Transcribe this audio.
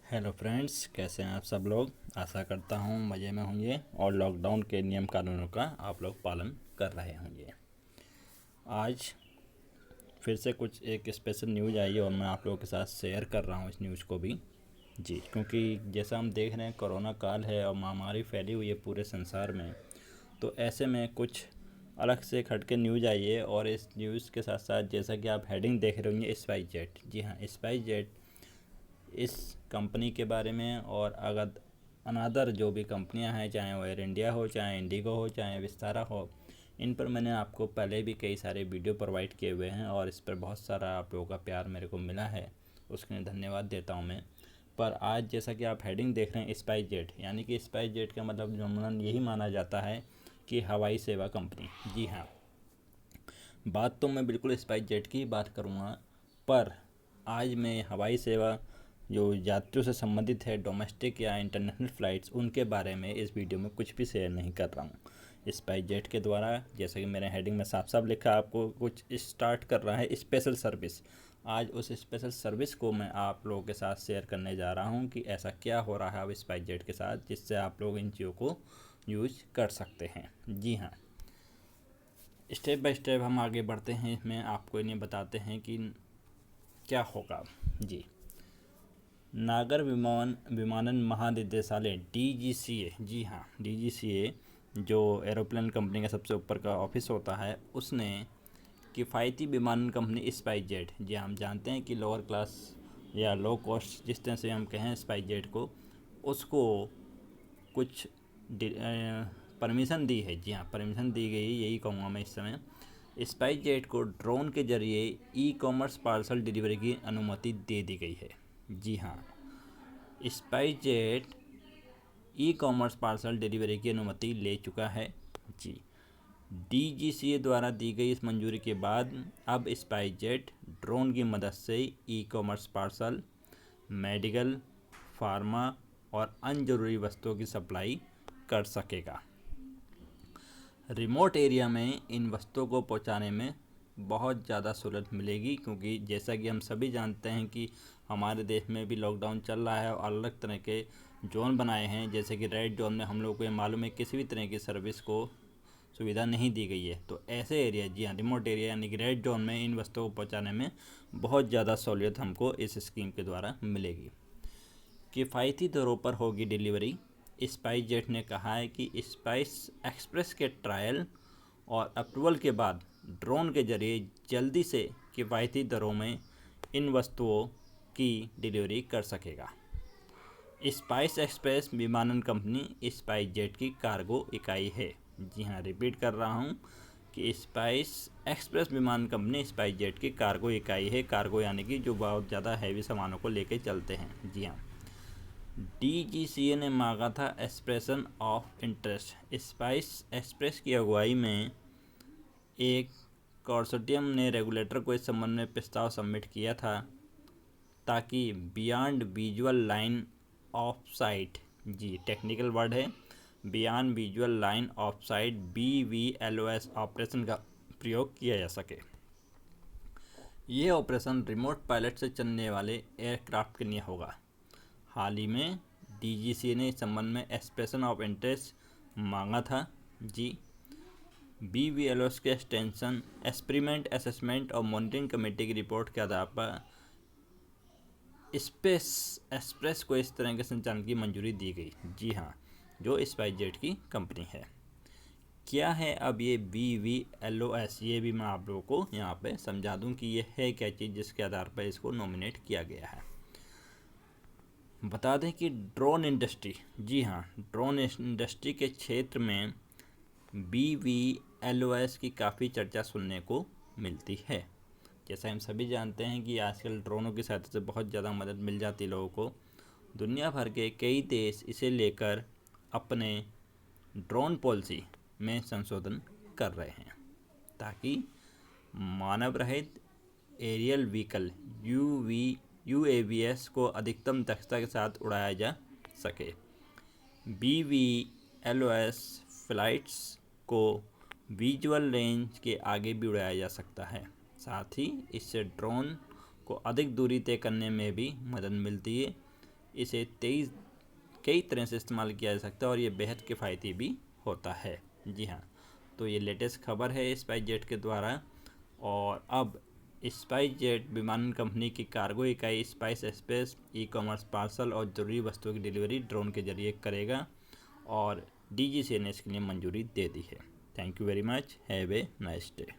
Hello friends, कैसे हैं आप सब लोग। आशा करता हूँ मज़े में होंगे और लॉकडाउन के नियम कानूनों का आप लोग पालन कर रहे होंगे। आज फिर से कुछ एक स्पेशल न्यूज़ आई है और मैं आप लोगों के साथ शेयर कर रहा हूँ इस न्यूज़ को भी जी, क्योंकि जैसा हम देख रहे हैं कोरोना काल है और महामारी फैली हुई है पूरे संसार में। तो ऐसे में कुछ अलग से हट के न्यूज़ आई है और इस न्यूज़ के साथ साथ जैसा कि आप हेडिंग देख रहे होंगे स्पाइस जेट। जी हाँ, स्पाइस जेट इस कंपनी के बारे में और अगर अनादर जो भी कंपनियां हैं, चाहे वो एयर इंडिया हो, चाहे इंडिगो हो, चाहे विस्तारा हो, इन पर मैंने आपको पहले भी कई सारे वीडियो प्रोवाइड किए हुए हैं और इस पर बहुत सारा आप लोगों का प्यार मेरे को मिला है, उसके लिए धन्यवाद देता हूं मैं। पर आज जैसा कि आप हेडिंग देख रहे हैं स्पाइस जेट, यानी कि स्पाइस जेट का मतलब जमूनन यही माना जाता है कि हवाई सेवा कंपनी। जी हाँ, बात तो मैं बिल्कुल स्पाइस जेट की ही बात करूँगा, पर आज मैं हवाई सेवा जो यात्रियों से संबंधित है, डोमेस्टिक या इंटरनेशनल फ़्लाइट्स, उनके बारे में इस वीडियो में कुछ भी शेयर नहीं कर रहा हूँ। स्पाइस जेट के द्वारा, जैसे कि मेरे हेडिंग में साफ साफ लिखा, आपको कुछ स्टार्ट कर रहा है स्पेशल सर्विस। आज उस स्पेशल सर्विस को मैं आप लोगों के साथ शेयर करने जा रहा हूँ कि ऐसा क्या हो रहा है अब स्पाइस जेट के साथ जिससे आप लोग इन चीज़ों को यूज कर सकते हैं। जी हाँ, स्टेप बाय स्टेप हम आगे बढ़ते हैं, इसमें आपको इन्हें बताते हैं कि क्या होगा। जी, नागर विमानन महानिदेशालय डीजीसीए, जी हाँ डीजीसीए, जो एरोप्लेन कंपनी का सबसे ऊपर का ऑफिस होता है, उसने किफ़ायती विमानन कंपनी स्पाइस जेट, जी हम जानते हैं कि लोअर क्लास या लो कॉस्ट जिस तरह से हम कहें स्पाइस जेट को, उसको कुछ परमिशन दी है। जी हाँ, परमिशन दी गई, यही कहूँगा मैं इस समय। स्पाइस जेट को ड्रोन के जरिए ई कॉमर्स पार्सल डिलीवरी की अनुमति दे दी गई है। जी हाँ, spice jet e commerce parcel delivery की अनुमति ले चुका है। जी, डीजीसीए द्वारा दी गई इस मंजूरी के बाद अब स्पाइस जेट ड्रोन की मदद से e commerce parcel, medical, pharma और अन्य जरूरी वस्तुओं की सप्लाई कर सकेगा। रिमोट एरिया में इन वस्तुओं को पहुंचाने में बहुत ज़्यादा सहूलत मिलेगी, क्योंकि जैसा कि हम सभी जानते हैं कि हमारे देश में भी लॉकडाउन चल रहा है और अलग तरह के जोन बनाए हैं, जैसे कि रेड जोन में हम लोग को ये मालूम है किसी भी तरह की सर्विस को सुविधा नहीं दी गई है। तो ऐसे एरिया, जी हाँ रिमोट एरिया यानी कि रेड जोन में इन वस्तुओं को पहुँचाने में बहुत ज़्यादा सहूलियत हमको इस स्कीम के द्वारा मिलेगी। किफ़ायती दरों पर होगी डिलीवरी। स्पाइस जेट ने कहा है कि स्पाइस एक्सप्रेस के ट्रायल और अप्रूवल के बाद ड्रोन के जरिए जल्दी से किफ़ायती दरों में इन वस्तुओं की डिलीवरी कर सकेगा। स्पाइस एक्सप्रेस विमानन कंपनी स्पाइस जेट की कार्गो इकाई है। जी हाँ, रिपीट कर रहा हूँ कि स्पाइस एक्सप्रेस विमान कंपनी स्पाइस जेट की कार्गो इकाई है। कार्गो यानी कि जो बहुत ज़्यादा हैवी सामानों को लेके चलते हैं। जी हाँ, डीजीसीए ने मांगा था expression of interest. Spice express की अगुवाई में एक कंसोर्टियम ने रेगुलेटर को इस संबंध में प्रस्ताव सबमिट किया था, ताकि beyond visual line of sight, जी टेक्निकल वर्ड है, beyond visual line of sight BVLOS operation का प्रयोग किया जा सके। ये ऑपरेशन रिमोट पायलट से चलने वाले एयरक्राफ्ट के लिए होगा। हाल ही में डीजीसी ने इस संबंध में एक्सप्रेशन ऑफ इंटरेस्ट मांगा था। जी, BVLOS के एक्सटेंशन एक्सपेरिमेंट असेसमेंट और मॉनिटरिंग कमेटी की रिपोर्ट के आधार पर स्पेस एक्सप्रेस को इस तरह के संचालन की मंजूरी दी गई। जी हाँ, जो स्पाइस जेट की कंपनी है। क्या है अब ये BVLOS, ये भी मैं आप लोगों को यहाँ पे समझा दूँ कि ये है क्या चीज़ जिसके आधार पर इसको नॉमिनेट किया गया है। बता दें कि ड्रोन इंडस्ट्री, जी हाँ ड्रोन इंडस्ट्री के क्षेत्र में BVLOS की काफ़ी चर्चा सुनने को मिलती है। जैसा हम सभी जानते हैं कि आजकल ड्रोनों की सहायता से बहुत ज़्यादा मदद मिल जाती है लोगों को। दुनिया भर के कई देश इसे लेकर अपने ड्रोन पॉलिसी में संशोधन कर रहे हैं, ताकि मानव रहित एरियल व्हीकल UAVs को अधिकतम दक्षता के साथ उड़ाया जा सके। BVLOS फ्लाइट्स को विजुअल रेंज के आगे भी उड़ाया जा सकता है। साथ ही इससे ड्रोन को अधिक दूरी तय करने में भी मदद मिलती है। इसे कई तरह से इस्तेमाल किया जा सकता है और ये बेहद किफ़ायती भी होता है। जी हाँ, तो ये लेटेस्ट खबर है स्पाइस जेट के द्वारा। और अब स्पाइस जेट विमानन कंपनी की कार्गो इकाई स्पाइस एक्सप्रेस ई-कॉमर्स पार्सल और ज़रूरी वस्तुओं की डिलीवरी ड्रोन के जरिए करेगा और DGCA ने इसके लिए मंजूरी दे दी है। Thank you very much, have a nice day.